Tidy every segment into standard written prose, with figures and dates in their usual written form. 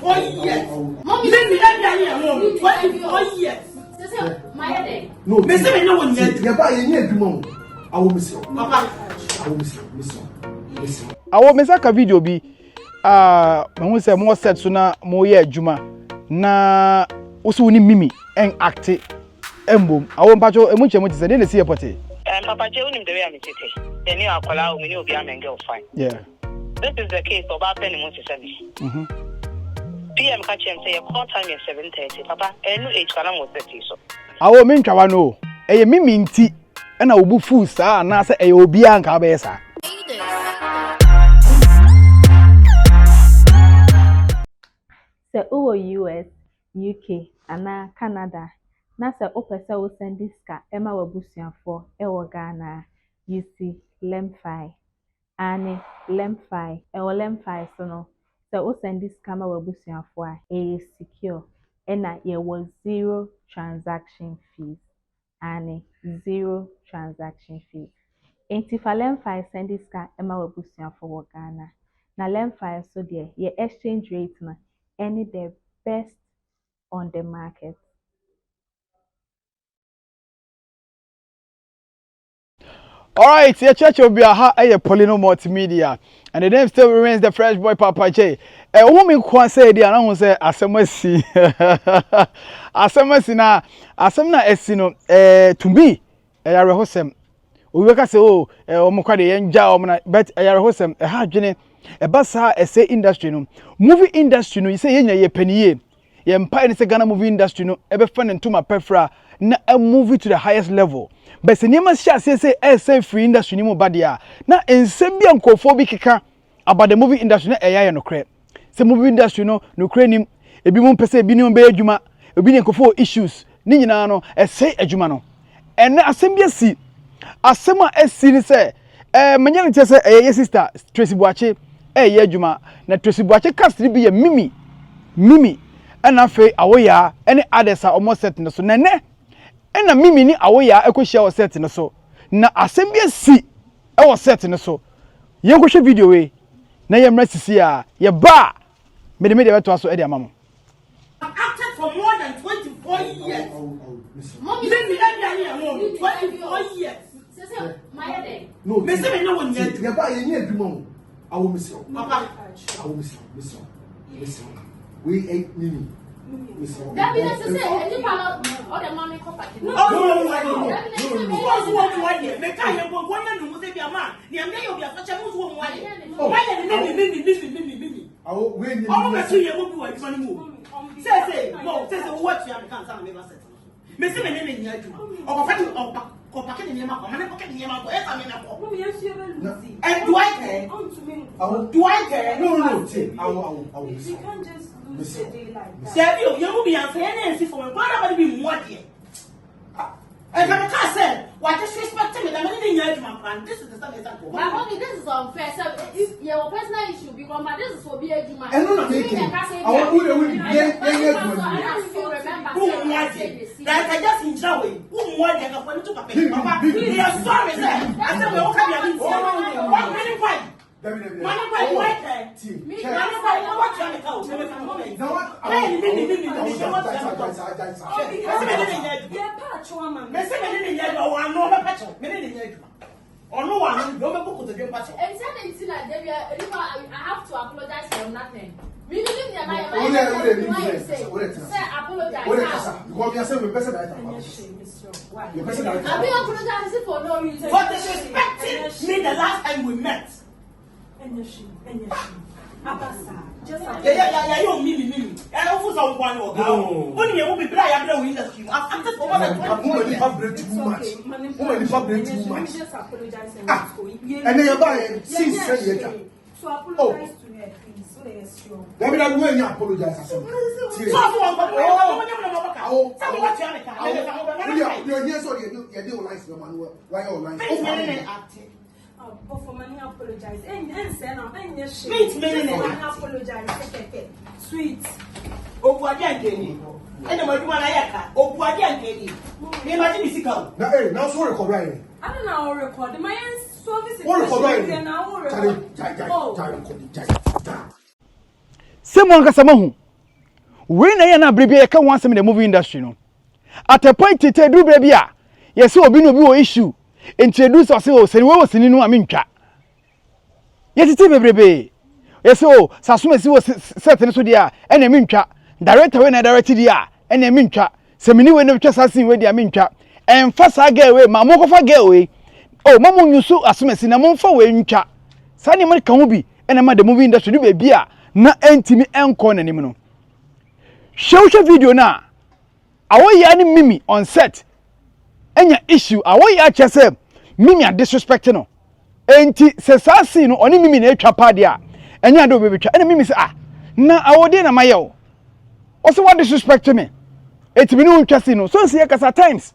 24 years. Mommy, let me have 24 years. No, Miss, I know when you're buying a demon. I will miss you. Papa, I will miss you. I will miss a video be when say more set sooner, more year Juma. Na also ni mimi and act embo. I won't patch a much as I didn't see a party. Papa Joe, the way I'm sitting. Then you are calling me, you'll be a girl fine. Yeah. This is the case of our penny months. PM catch and say a call time is 7:30. Papa, and no age was 30 so. I will mean Kawano. A mimi tea and I will be full, sir, and I say a obian cabeza. Se uwo US, UK, ana Canada. Na se opese wo send ska ema wabusuafo ewo Ghana. You see lemfi. Ane lemfi. Ewo lemfi so no. Se wo send ska ma wabusuafo a e secure. Ena ye was 0 transaction fees. Ane 0 transaction fees. Enti fa lemfi send ska ema wabusuafo wo Ghana. Na lemfi so de ye exchange rate na any the best on the market. All right, your church will be a Poleeno Multimedia, and the name still remains the Fresh Boy Papa J. A woman can say the announce say asemasi, asemasi na asemna esino to me ayare hosem. We weka say oh omo kwa de yenja omo na but ayare hosem ha dwene e basa ese industry no movie industry no you say yenya ye paniye ye mpa ni say Ghana movie industry no e be fa ne ntoma pefra na a movie to the highest level. But se niema say free industry ni mo badia na ensem bia nkofo bi keka about the movie industry na eya no kre se movie industry no kre nim ebi mo pese ebi ni be adwuma ebi ni nkofo issues ni nyina no say adwuma no ene asem bia si asema esi ni say manya ni say ye sister Tracy Boache ye adwuma na Tracy Boache cast bi ye mimi and afa Awo Yaa any others are almost set no so na ne ena mimi ni Awo Yaa ekohia o set no so na asem bia si e wo set no so ye kohwe video we na ye mra sisi a ye ba me de beto aso e de amamo. I've acted for more than 24 years. Mommy, let me have 24 years. No, Miss, I know when you're buying a demon. I will miss you. Papa, I will miss you. We ain't mimi. That means to say, any part of the money company. No. Make I have one and must be a man. The American will be a such a Muslim. Mimi. I will win. All of you will do it. Say, no, say, what you have can't never set. Miss him in your or pocket in your mouth, and pocket in your mouth, and do I care? Do I care? No, I will. You can't just lose the daylight. You will be unfair and see for me. Why would be more dear? And I can't say, why disrespecting me? I'm in your plan. This is the stuff that my mommy, this is unfair. So, if your personal issue, because my this is for be a human. And no, I will that I just enjoy it. Who more than a point to pay? We are sorry, sir. I said, we're okay. 1 minute fight. I have to apologize for nothing. We didn't say apologize. I've been apologizing for no reason. For disrespecting me the last time we met. Yeah, you mimi. I don't feel so one or go. When you will be blind, I'm not in the stream. I'm just over the too much. Just apologize and then you're buying 6 years. So apologize to her, please. Let me apologize. But for money, apologize. And apologize. Sweet. Now so record. I don't know record. My service is Someone kasamahu we na na brebi e ka wan sem in the movie industry no at a point te do brebi a yes obi no bi wo issue introduce us o se we wo sini no amintwa yes te bebrebe yes o sasuma si wo set ne so dia e na amintwa director we na direct dia e na amintwa se mini we na twa sasin we dia amintwa en fa sa girl we ma mo ko fa girl we o ma mo nyusu asuma si na mo fa we ntwa sa ni mo kan bi e na ma the movie industry do bebi a na entimi enko na nim no show video na Awo Yaa ni Mimi on set enya issue Awo Yaa chese Mimi a disrespect no enti se sa scene no oni Mimi na etwa pa dia enya do bebetwa ena Mimi se na awode na mayo o se what disrespect me etimi no ntwa scene no so se kasa times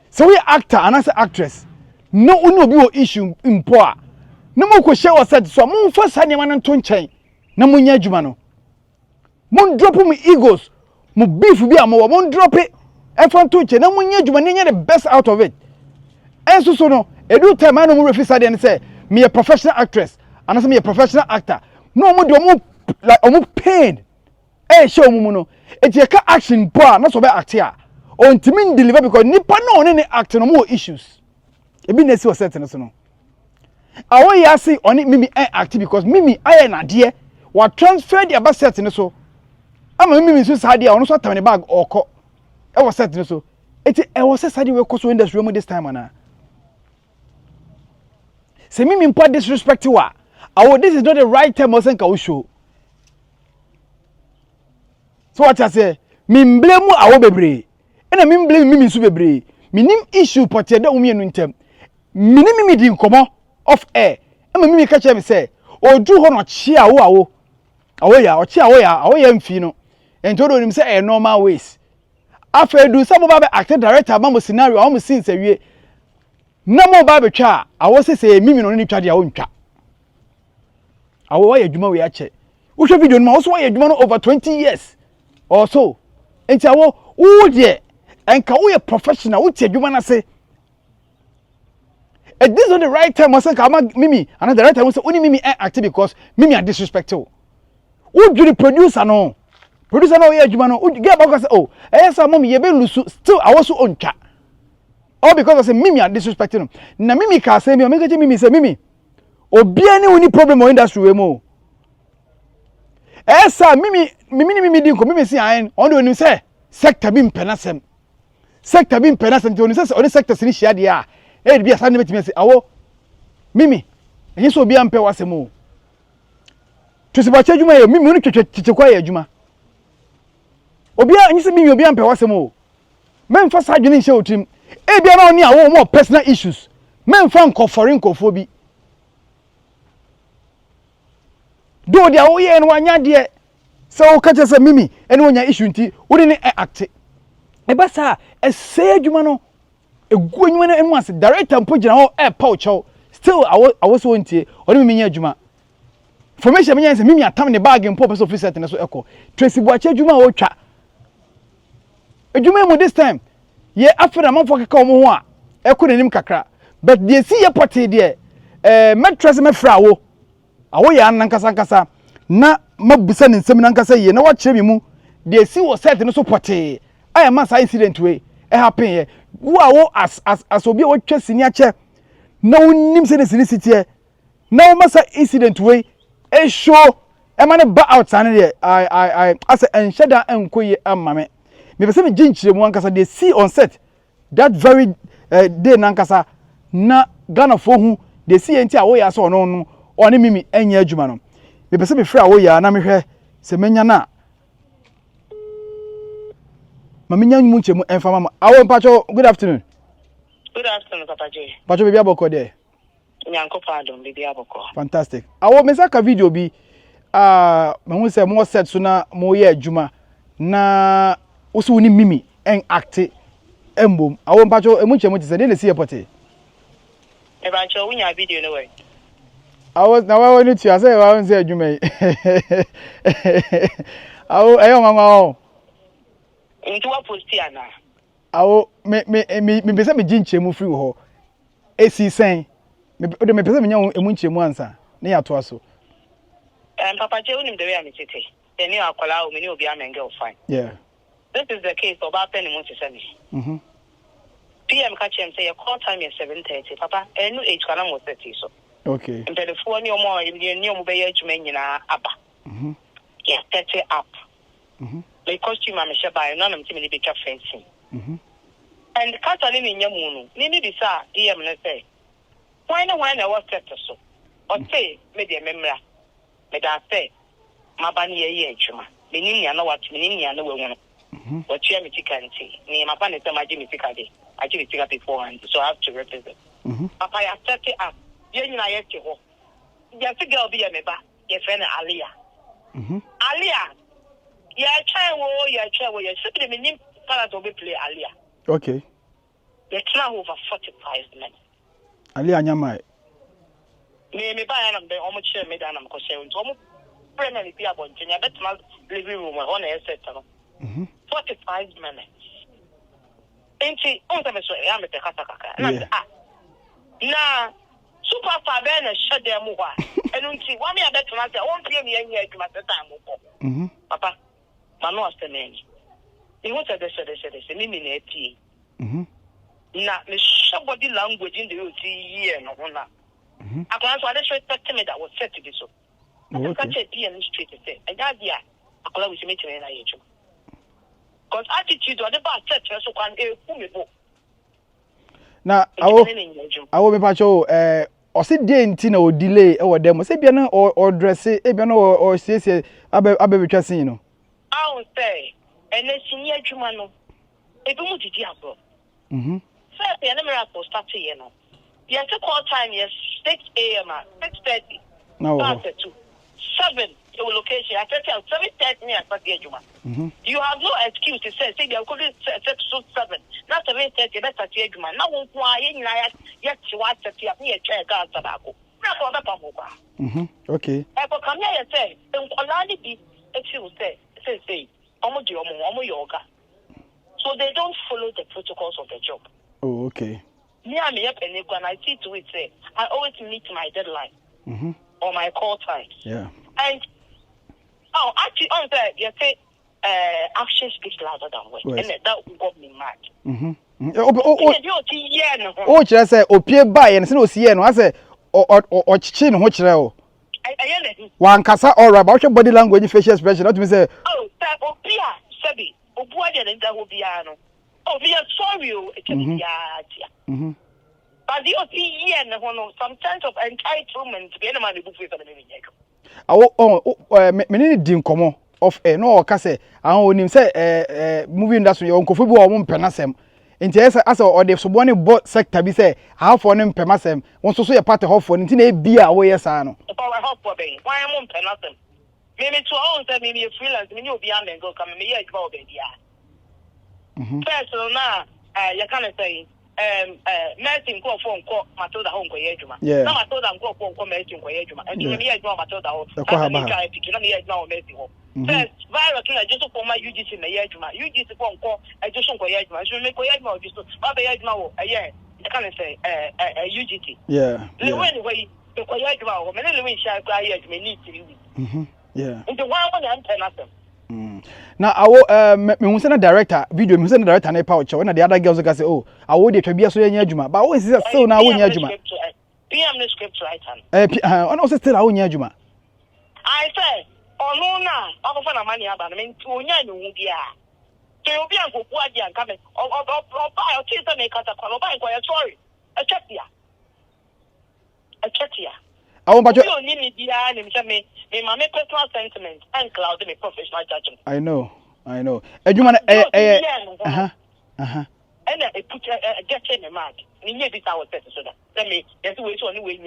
so we actor and as actress no unu obi wo issue mpo a na mo ko share o set so mo fa sa ne man nto nchen na mo nya adwuma no mo drop me egos mo beef bi am mo drop it e fon to nchen na mo nya adwuma ne nya the best out of it enso so no edu time I no mo refi sade ne say me a professional actress and as me a professional actor no mo do mo like mo paid show mo no e je ka action po na so be act a on timi deliver because nipa no ne act no mo issues e bi na si o set no so no Awo Yaa see oni Mimi act because Mimi aye na de wa transfer the about set no so ama Mimi so sade a ono so tam ne bag oko e was set no so eti e was sade we koso industry mo this time ana se Mimi mpo disrespect wa awo this is not the right time osen ka wo show so what I say mi blame awo bebre ena mi blame Mimi so bebre minim issue pote da umi enu ntem minim Mimi di nkomo off air ama Mimi ka che me say odu ho no chi awo Awo Yaa o chi Awo Yaa mfi no ento do nim say normal ways afa do some ba be actor director ma mo scenario am scenes awie na mo ba be twa awo se Mimi no ni twa dia wo ntwa Awo Yaa adwuma we a che wo hwe video no ma wo so wa adwuma no over 20 years or so enti awo wo de enka wo ye professional wo ti adwuma na se this is not the right time osen ka Mimi and the right time say only Mimi act because Mimi are disrespectful who do the producer no ye adwuma no get back say oh say mom ye be lusu still I was on twa all because I say Mimi are disrespecting na Mimi ka say me make Mimi say Mimi obi ani woni problem o industry we mo say Mimi di ko Mimi say an on do ni say sector bi mpenasem to ni say on sector sini hia de a e bi asa ne betimi say awo Mimi enye so obi ampe wasem o to se ba che adwuma ye Mimi woni twetwe kwa ye adwuma obi a enye se Mimi obi ampe wasem o memfa sa adwene hye otim e bia na oni awo mo personal issues memfa nkofori nkofo bi do dia wo ye no anya de se wo ka che se Mimi ene wonya issue nti wo de ne act e ba sa e se adwuma no egu anwuma na enu ase director mpo gina ho pa chow still awo so ntie ori Mimi nya adwuma formation menya se Mimi atam ne bag mpo person officer ten so eko Tracy Boache adwuma wo twa adwuma mu this time ye afra manfo keka omo ho a eko nanim kakra but dey see ye pote dey mattress me fra Awo Yaa nankasa na mabusa ne nsem nankasa ye na wa kire mi mu dey see wo set no so pote I am a incident we happen here wo awo as obi wo twa sini ache na wonim se ne sini sitie na wo masa incident we show e ma ne ba out ane de I as ensheda enkoye amame me be se me ginchire mu ankasa dey see on set that very day nankasa na Ghana fo hu dey see enti Awo Yaa so no oni Mimi enya adwuma no me be se me fra Awo Yaa na me hwe se menya na maminya nyu nchemu emfa mama awo mpacho good afternoon Papa J pacho bibia boko de nyanko pardon bibia boko fantastic awo mesaka video bi me hu se mo set so na mo ye adwuma na oso ni Mimi en act embom awo mpacho emu nchemu ti se de si airport Ebancho wunya video no way awo na wa ni ti ase wa nse adwuma yi awo eyo mama into what post ana awo me pese me ginchemu free ho esi sen me pese me nya emu nchemu ansa na ya to aso Papa J unim de we am tete the new akola many will be a girl fine. Yeah. This is the case of our penny want to send me. PM catch him say a call time is 7:30. Papa, and no age can almost 30 so. Okay. And the 4 year more in the new bay men in a upper. Yeah, 30 up. The costume I'm sure by none of them to be fencing. And Catalin in Yamun, Nini Bisa, DM, say, why no one I was set so? Or say, maybe a member. May I say, my bunny a chuma. Meaning, I know what meaning, I know woman. What Jimmy can see. Name my bunny, my Jimmy Picadi. I did it beforehand, so I have to represent. Papa, I set it up. You know, I have to go. Yes, a girl be a member. Your friend Alia. Alia. Yeah, child, you're simply meaning to be play Alia. Okay. You're now over 45 men. Alia Nyamai. Me buy an the almost share me down. I'm concerned. Almost permanently be about Junior, but my living room on a set. 45 minutes. Ain't he? On the I'm at the Kataka. Nah, super far then a shut their move. And don't see one year better than I won't pay me any year to my time. Papa, my nose the name. He was at the said, eliminate tea. Not the somebody language in the UT year, no one. I can answer the short estimate that was set to be so. Such a tea and street to say, and that year, I could always meet in an age. Because attitude or the bar set so can a now, I will be pacho, or sit day in Tina or delay or demo, say piano or dress it, or say, Abbe Casino. I will say, and then senior Jumano, a boom to Diablo. First, the miracle starts here now. You have to call time, yes, 6 a.m. 6:30. No, 7 your location. I tell 7:30 near Juma. You have no excuse to say they are calling 7, not 7:30, that's at Juma. Now, why yet you want to see a chair guard tobacco. Okay. I will come here and say, don't allow be excuse say, yoga. So they don't follow the protocols of the job. Oh, okay. Near me up and when I see to it, say, I always meet my deadline or my call time. Yeah. And actually, on that, you say, action speaks louder than words, and that got me mad. Oh, I say, Opie by and no see, no, I say, or chin, which row. One cassa or about your body language, facial expression, not to say, oh, that Opia, Sabi, Obuadia, and that will be ano. Oh, we are sorry, it can be a but the OPE and some sense of entitlement to be any man book with them. Many didn't come off a no case. I only say, movie industry on Kofu or one penasem. In the as or the subone bought sector be say, how for them pemasem, wants to say a part of for a beer away as I know. Why am on penasem? Maybe to own that maybe a freelance, maybe you'll be on and go come and me about it. First, now, you can't say. Nursing call phone call Matilda home for Yajuma. Yeah. Now I told them go for nursing for Yajuma. And you may know Matilda home. I picking up here now nursing home. First, virus just for my UGC in the Yajuma. UGC phone call I just for Yajuma. So make Yajuma just Baba Yajuma a year. I can't say a UGC. Yeah. Anyway, the Yajuma, many Louis shall cry Yajuma need to you. Yeah. And the one and nothing. Now, our Musana director, video Musana director, and a pouch, one of the other girls can say, oh, I would be a so Yajuma, but always is so now in Yajuma. PM the script writer. And also still our Yajuma. I say, oh no, I'm going to money about I mean, to Yanya. To be a good guardian coming, or buy a case to make us a call, buy a sorry. A check here. A check here. I want to my personal sentiment and cloud me professional judgment. I know. And you want and I put get in a mark. Need this our set so that. Let me just wait to anyway.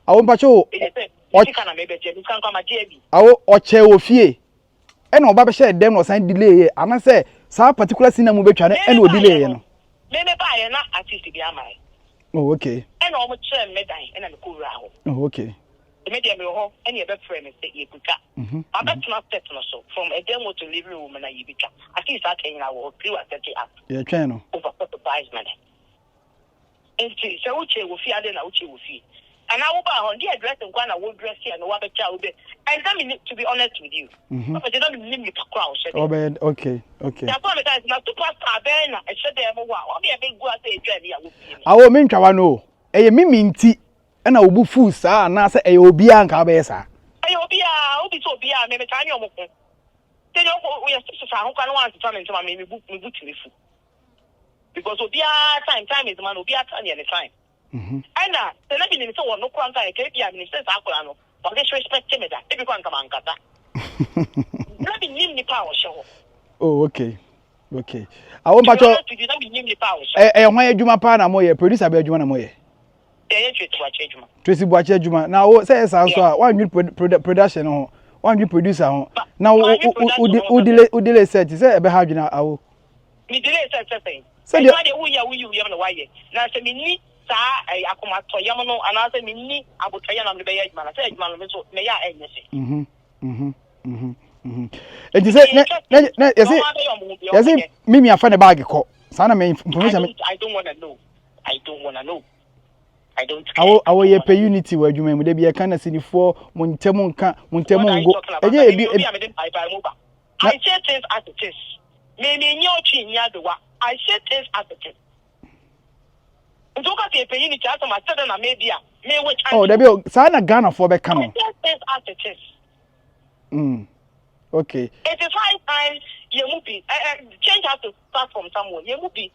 I want Pacho. What can I maybe you can't come at JB? Or chair of fear. And no Baba said them was sign delay. And I say, some particular cinema will be trying and will delay. Maybe buy an artist to be a man. Oh, okay. And almost share medai and I'm cool. Oh, okay. The media will hold any other friend and say you could cut. I bet not tetanus from a demo to living room and I be cut. I think that in our crew at 30 up. Yeah, channel. Over 45 minutes. And so Uche will fear then Uche will see. And I will buy on the address and one I will dress here and what a child. And I mean, to be honest with you, but you don't mean me to crowd. Okay. That's why I'm not to pass a banner. I said, I'll be a big go at the journey. I will mean Kawano. A minty and I will be full, sir, and I say a Obian Cabeza. I will be so be a maybe tiny. Then we are such a who can want to come into my maybe book me to me. Because time is man will be at any time. And the living in so no quanta a KPI minister Aquano, but this respect him that everyone come on Kata. Nothing in the power show. Oh, okay. I won't patch up. Why you my partner moye producer be adwuma na moye. Tracy Boache adwuma. Now say so one new production ho, one new producer ho. Now udile set say e be ha adwuna awo. Me delay set say. Say the we you no why. Na say me ni sa akoma to yam no ana say me ni abotoya na me be adwuma na say adwuma no so me ya enye say. And you say, yes, Mimi, I find a bag. Sana me information. I don't want to know. I don't. I will pay unity where you may be a kind of city for Montemonca, Montemongo. I say things as it is. Maybe in your chin, Yadua. I say things as it is. Don't get a unity after my children, maybe. Oh, there be Sana Ghana for the camel. I say things as it is. Okay. It is high time you movie. Change has to start from somewhere. You movie.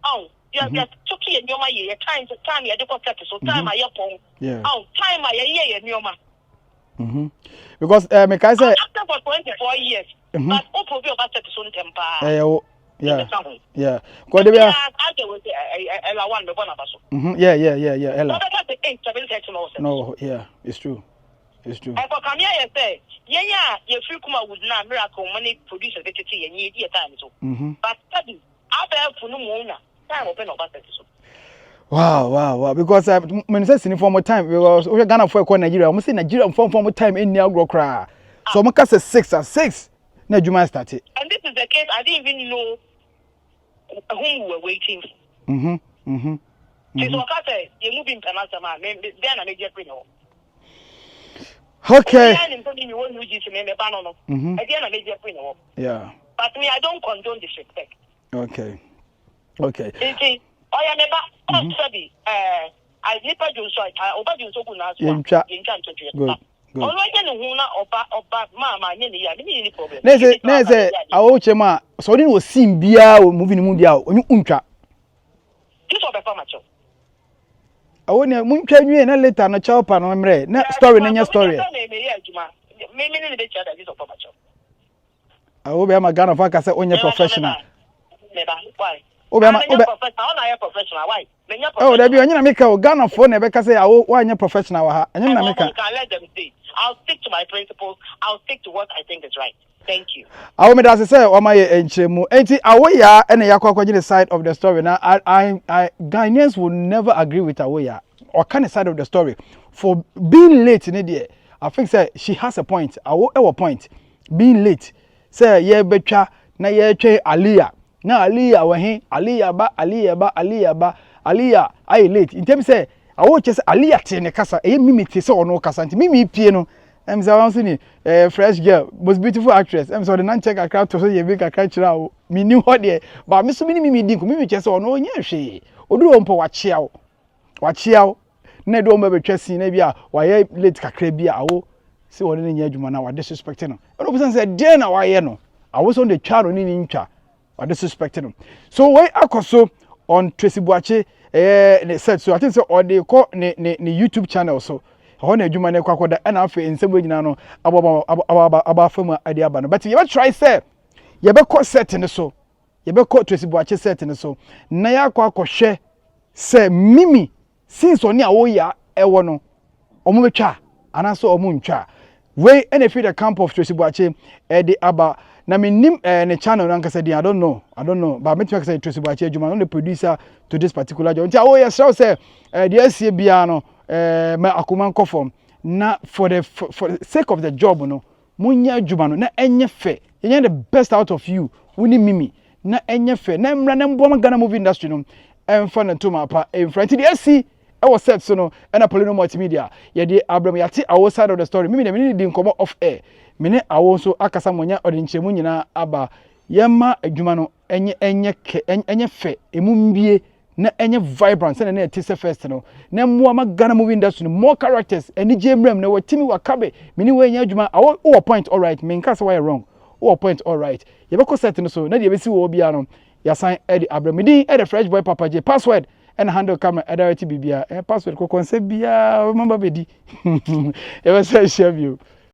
Oh, you are talking in your year. Time you are the so time I yapon. Yeah. Oh, time I year in your man. Because me kai say after for 24 years. But open your basket to some temper. Yeah. Ko de bia. Ella one be bona baso. Yeah. Ella. No, yeah, it's true. It's true. I for come here say, you free KUMAWOOD na miracle money producer be tete ye die time so. But study, after for no more time open up basket so. Wow. Because when say in form of time because we Ghana for Nigeria, we say Nigeria form of time in near grow cra. So we can say 6 at 6 na Juma started. And this is the case I didn't even know whom we were waiting for. So I say you moving penalty man, then I make you bring no. Okay. Yeah. But me, I don't condone disrespect. Okay. I never do so. I obey you so good now. Good. Nese, Awo Chema, so didn't was seen beer moving mundial on untra. This will be for macho. I want to moon can you and later no chop and memory. Not story in your story. I will be a Ghana for Cassa on your professional. Why? Oh, there be a make a Ghana for never say, I want your professional. And you can let them see. I'll stick to my principles. I'll stick to what I think is right. Thank you. I will as I say, on my enchemu. Awo Yaa and a Yakwa side of the story. Now, I Ghanaians will never agree with Awo Yaa or kind of side of the story for being late in it. I think say she has a point. Our point being late. Say yeah, betcha na yeah che Aliyah. Na Aliyah wahin Aliyah I late. In terms say I watch Aliyah tene kasa. Mimi te so no kasa. Mimi pie no. I'm saying fresh girl, most beautiful actress. I'm sorry, non check a crowd to say you make a catch now. Me knew what there, but Miss Mini didn't me just on no yeah she. Odu on po watch out. Ne do me be chasing nebia why late kakrebia awo. See what in your juma now disrespecting him. And person said, "Dear now why no? I was on the child on in cha or disrespecting him." So why akoso on Tracy Boache they said so I think so or they call ne YouTube channel so. How na adwuma na kwakoda na afa nsem nyina no aba fam ade aba no but you try say you be ko set ne so you be ko Tracy Boache set ne so na ya kwakohwe say mimi since oni Awo Yaa ewo no omo betwa anaso omo ntwa we na fi the camp of Tracy Boache de aba na menim ne channel na nkasa I don't know but me say Tracy Boache adwuma no the producer to this particular job nti Awo Yaa say the asie bia no my akuman conform na for the sake of the job no munya adwuma no na enye fe enye the best out of you woni mimi na enye fe na mra na mbo Ghana movie industry no emfa na to mapa emfa nti de asi was set so no and a Poleeno Multimedia. Yadi Abram Yati our side of the story. Mimi didn't come off air. Mene also akasa monya odinchemu nyina aba. Yema adwuma enye fe emumbie na enye vibrant na na tise first no na mo ama Ghana movie industry more characters eni jemrem na watimi wakabe mini we nya adwuma awo point all right me nka say why wrong o point all right ye be ko set no so na de be si wo bia no ya sign Eddie Abramidi e the fresh boy papa J password and handle camera e direct bibia password ko concept bia mamba bedi e be say share you